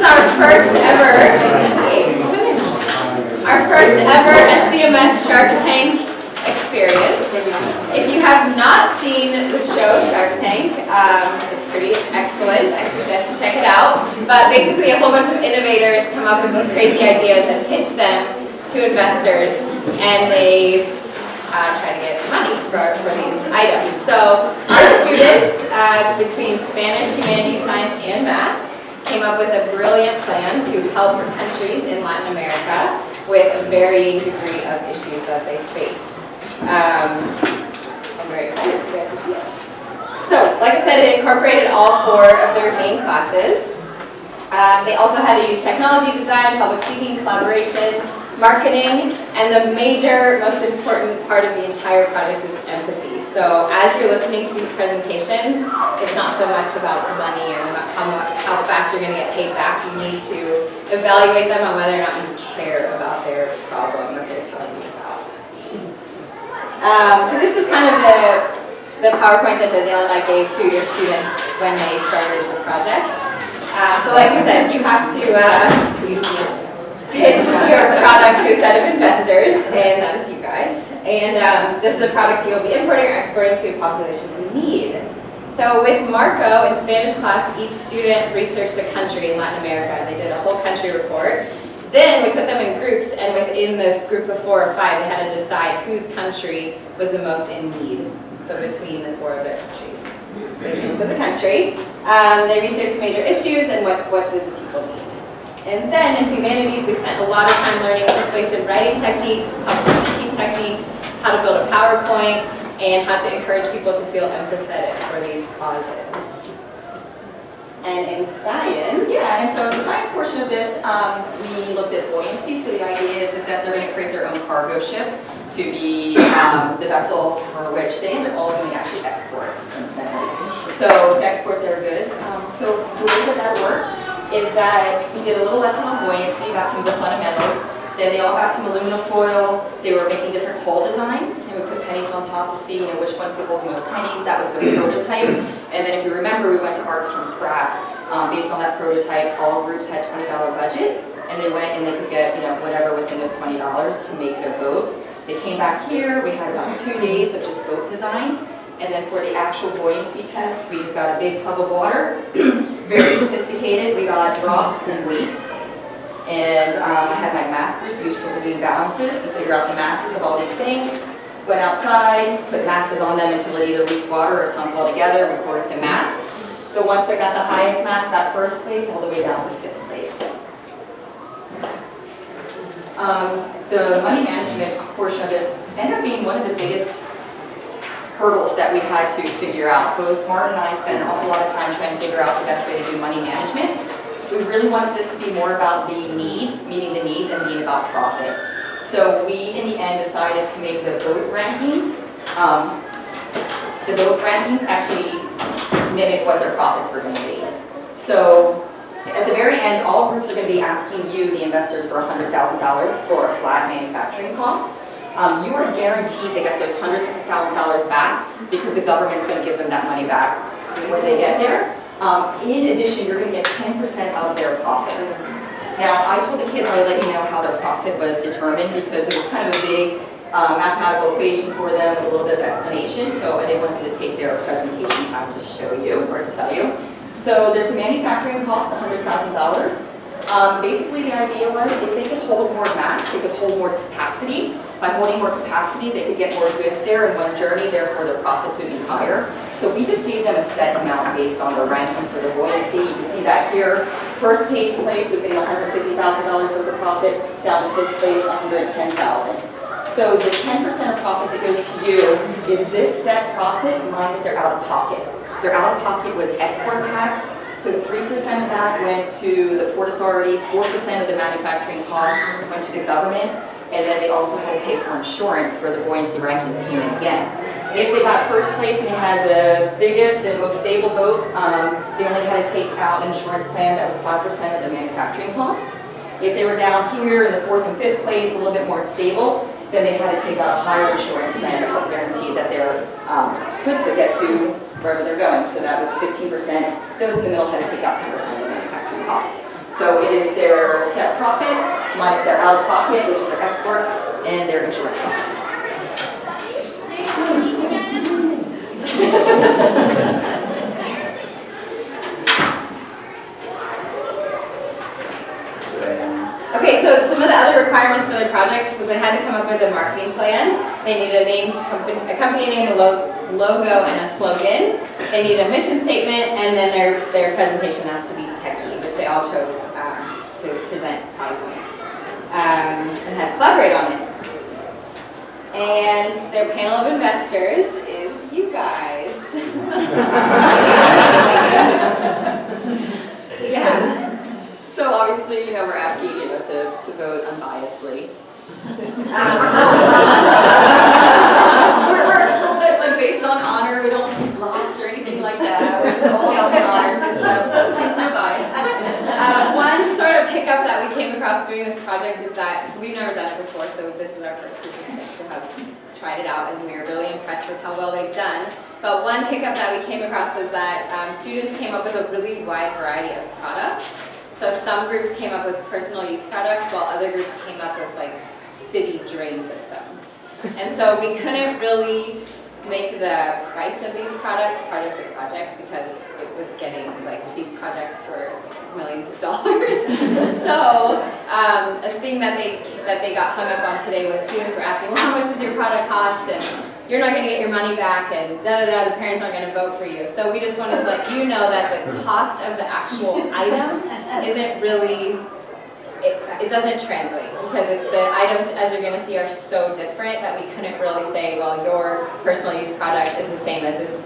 our first ever SBMS Shark Tank experience. If you have not seen the show Shark Tank, it's pretty excellent. I suggest you check it out. But basically a whole bunch of innovators come up with these crazy ideas and pitch them to investors, and they try to get money for these items. So our students, between Spanish, humanities, science, and math, came up with a brilliant plan to help countries in Latin America with a varying degree of issues that they face. I'm very excited for you guys to see it. So, like I said, it incorporated all 4 of their main classes. They also had to use technology design, public speaking, collaboration, marketing, and the major, most important part of the entire project is empathy. So as you're listening to these presentations, it's not so much about the money or how fast you're going to get paid back. You need to evaluate them on whether or not you care about their problem that they're telling you about. So this is kind of the PowerPoint that Danielle and I gave to your students when they started the project. So like we said, you have to pitch your product to a set of investors, and that is you guys. And this is a product you'll be importing or exporting to a population in need. So with Marco in Spanish class, each student researched a country in Latin America. They did a whole country report. Then we put them in groups, and within the group of 4 or 5, they had to decide whose country was the most in need. So between the 4 of their countries. So they came up with a country. They researched major issues and what did the people need. And then in humanities, we spent a lot of time learning persuasive writing techniques, public speaking techniques, how to build a PowerPoint, and how to encourage people to feel empathetic for these causes. And in science? Yeah, and so the science portion of this, we looked at buoyancy. So the idea is that they're going to create their own cargo ship to be the vessel for which they end up all doing actually exports incidentally. So to export their goods. So the way that worked is that we did a little lesson on buoyancy, got some of the fundamentals. Then they all got some aluminum foil. They were making different hull designs, and we put pennies on top to see, which ones could hold the most pennies. That was the prototype. And then if you remember, we went to Arts from Scrap. Based on that prototype, all groups had $20 budget, and they went and they could get whatever within those $20 to make their boat. They came back here. We had about 2 days of just boat design. And then for the actual buoyancy test, we just got a big tub of water, very sophisticated. We got drops and weights. And I had my math group use for doing balances to figure out the masses of all these things. Went outside, put masses on them until it either reached water or sunk all together, recorded the mass. The ones that got the highest mass got first place all the way down to 5th place. The money management portion of this ended up being one of the biggest hurdles that we had to figure out. Both Martin and I spent an awful lot of time trying to figure out the best way to do money management. We really wanted this to be more about the need, meeting the need, than being about profit. So we, in the end, decided to make the vote rankings. The vote rankings actually mimic what their profits were going to be. So at the very end, all groups are going to be asking you, the investors, for $100,000 for a flat manufacturing cost. You are guaranteed they get those $100,000 back because the government's going to give them that money back when they get there. In addition, you're going to get 10% of their profit. Now, I told the kids I would let you know how their profit was determined because it was kind of a big mathematical equation for them with a little bit of explanation, so I didn't want them to take their presentation time to show you or to tell you. So there's a manufacturing cost, $100,000. Basically, the idea was if they could hold more mass, they could hold more capacity. By holding more capacity, they could get more goods there in one journey, therefore their profits would be higher. So we just gave them a set amount based on their rankings for their buoyancy. You can see that here. First place was getting $150,000 worth of profit, down to 5th place, $110,000. So the 10% of profit that goes to you is this set profit minus their out-of-pocket. Their out-of-pocket was export tax, so 3% of that went to the port authorities, 4% of the manufacturing cost went to the government, and then they also had to pay for insurance where the buoyancy rankings came in again. If they got first place and they had the biggest and most stable boat, they only had to take out an insurance plan that was 5% of the manufacturing cost. If they were down here in the 4th and 5th place, a little bit more stable, then they had to take out a higher insurance plan to help guarantee that their goods would get to wherever they're going. So that was 15%. Those in the middle had to take out 10% of the manufacturing cost. So is their set profit, minus their out-of-pocket, which is their export, and their insurance costs. Okay, so some of the other requirements for their project was they had to come up with a marketing plan. They needed a name, a company name, a logo, and a slogan. They needed a mission statement, and then their presentation has to be techie, which they all chose to present PowerPoint, and had to collaborate on it. And their panel of investors is you guys. Yeah. So obviously, we're asking you to vote unbiasedly. We're a school that's like based on honor. We don't use locks or anything like that. We're just all about the honor system, so please no bias. One sort of hiccup that we came across doing this project is that, so we've never done it before, so this is our first group of kids to have tried it out, and we were really impressed with how well they've done. But one hiccup that we came across is that students came up with a really wide variety of products. So some groups came up with personal use products, while other groups came up with like city drain systems. And so we couldn't really make the price of these products part of the project because it was getting like these projects were millions of dollars. So a thing that they got hung up on today was students were asking, well, how much does your product cost? And you're not going to get your money back, and da-da-da, the parents aren't going to vote for you. So we just wanted to let you know that the cost of the actual item isn't really, it doesn't translate, because the items, as you're going to see, are so different that we couldn't really say, well, your personal use product is the same as this